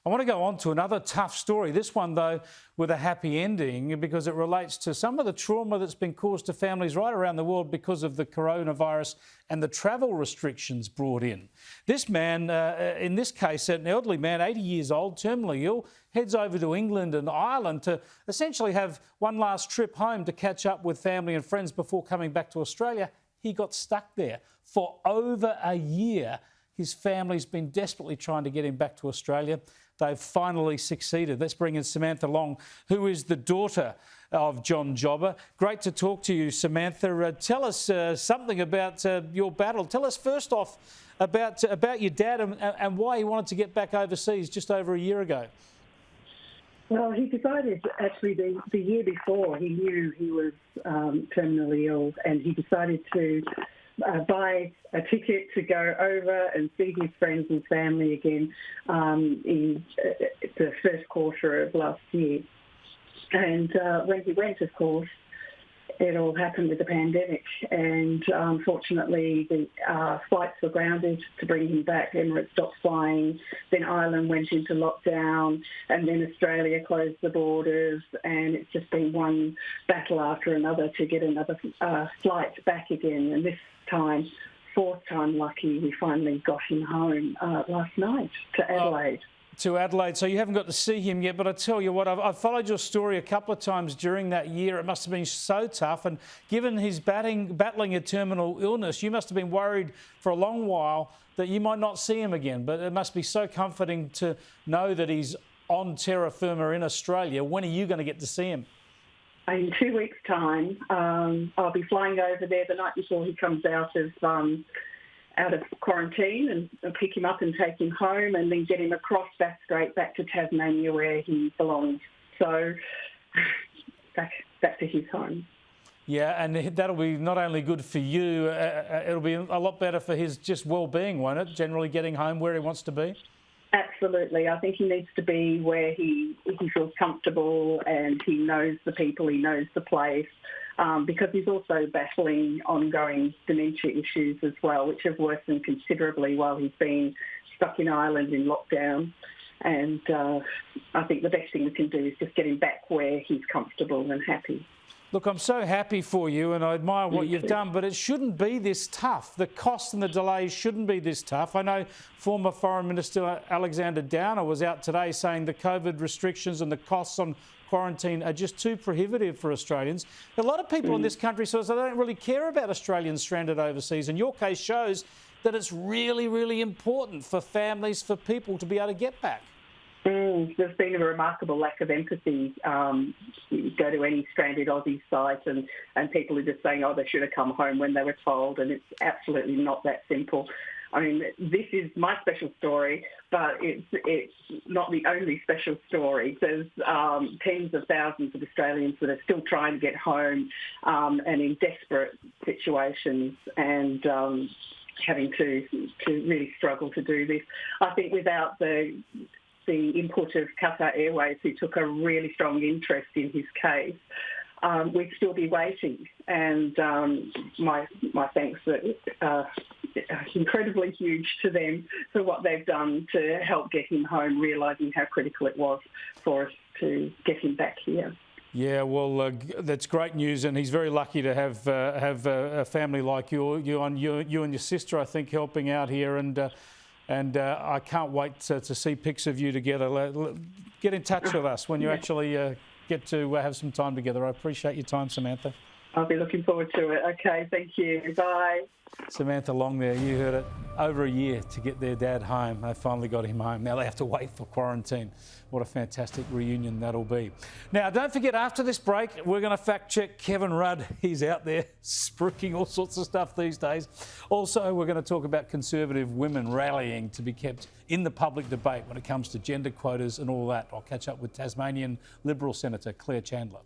I want to go on to another tough story. This one, though, with a happy ending because it relates to some of the trauma that's been caused to families right around the world because of the coronavirus and the travel restrictions brought in. This man, in this case, an elderly man, 80 years old, terminally ill, heads over to England and Ireland to essentially have one last trip home to catch up with family and friends before coming back to Australia. He got stuck there for over a year. His family's been desperately trying to get him back to Australia. They've finally succeeded. Let's bring in Samantha Long, who is the daughter of John Jobber. Great to talk to you, Samantha. Tell us something about your battle. Tell us first off about your dad and why he wanted to get back overseas just over a year ago. Well, he decided actually the year before. He knew he was terminally ill, and he decided to buy a ticket to go over and see his friends and family again in the first quarter of last year. And when he went, of course, it all happened with the pandemic, and unfortunately the flights were grounded to bring him back. Emirates stopped flying, then Ireland went into lockdown, and then Australia closed the borders, and it's just been one battle after another to get another flight back again. And this time, fourth time lucky, we finally got him home last night to Adelaide. To Adelaide, so you haven't got to see him yet, but I tell you what, I've followed your story a couple of times during that year. It must have been so tough, and given he's battling a terminal illness, you must have been worried for a long while that you might not see him again, but it must be so comforting to know that he's on terra firma in Australia. When are you going to get to see him? In 2 weeks' time, I'll be flying over there the night before he comes out of quarantine and pick him up and take him home and then get him across straight back to Tasmania where he belongs. So back to his home. Yeah, and that'll be not only good for you, it'll be a lot better for his just well-being, won't it? Generally getting home where he wants to be. Absolutely. I think he needs to be where he feels comfortable and he knows the people, he knows the place. Because he's also battling ongoing dementia issues as well, which have worsened considerably while he's been stuck in Ireland in lockdown. And I think the best thing we can do is just get him back where he's comfortable and happy. Look, I'm so happy for you and I admire what you've done, but it shouldn't be this tough. The costs and the delays shouldn't be this tough. I know former Foreign Minister Alexander Downer was out today saying the COVID restrictions and the costs on quarantine are just too prohibitive for Australians. A lot of people in this country say they don't really care about Australians stranded overseas, and your case shows that it's really, really important for families, for people to be able to get back. There's been a remarkable lack of empathy. You go to any stranded Aussie site and people are just saying, oh, they should have come home when they were told, and it's absolutely not that simple. I mean, this is my special story, but it's not the only special story. There's tens of thousands of Australians that are still trying to get home and in desperate situations and having to really struggle to do this. I think without the input of Qatar Airways, who took a really strong interest in his case, we'd still be waiting. And my thanks are incredibly huge to them for what they've done to help get him home, realising how critical it was for us to get him back here. Yeah, well, that's great news, and he's very lucky to have a family like you and your sister, I think, helping out here, and I can't wait to see pics of you together. Get in touch with us when you actually get to have some time together. I appreciate your time, Samantha. I'll be looking forward to it. Okay, thank you. Bye. Samantha Long there, you heard it. Over a year to get their dad home. They finally got him home. Now they have to wait for quarantine. What a fantastic reunion that'll be. Now, don't forget, after this break, we're going to fact check Kevin Rudd. He's out there spruiking all sorts of stuff these days. Also, we're going to talk about Conservative women rallying to be kept in the public debate when it comes to gender quotas and all that. I'll catch up with Tasmanian Liberal Senator Claire Chandler.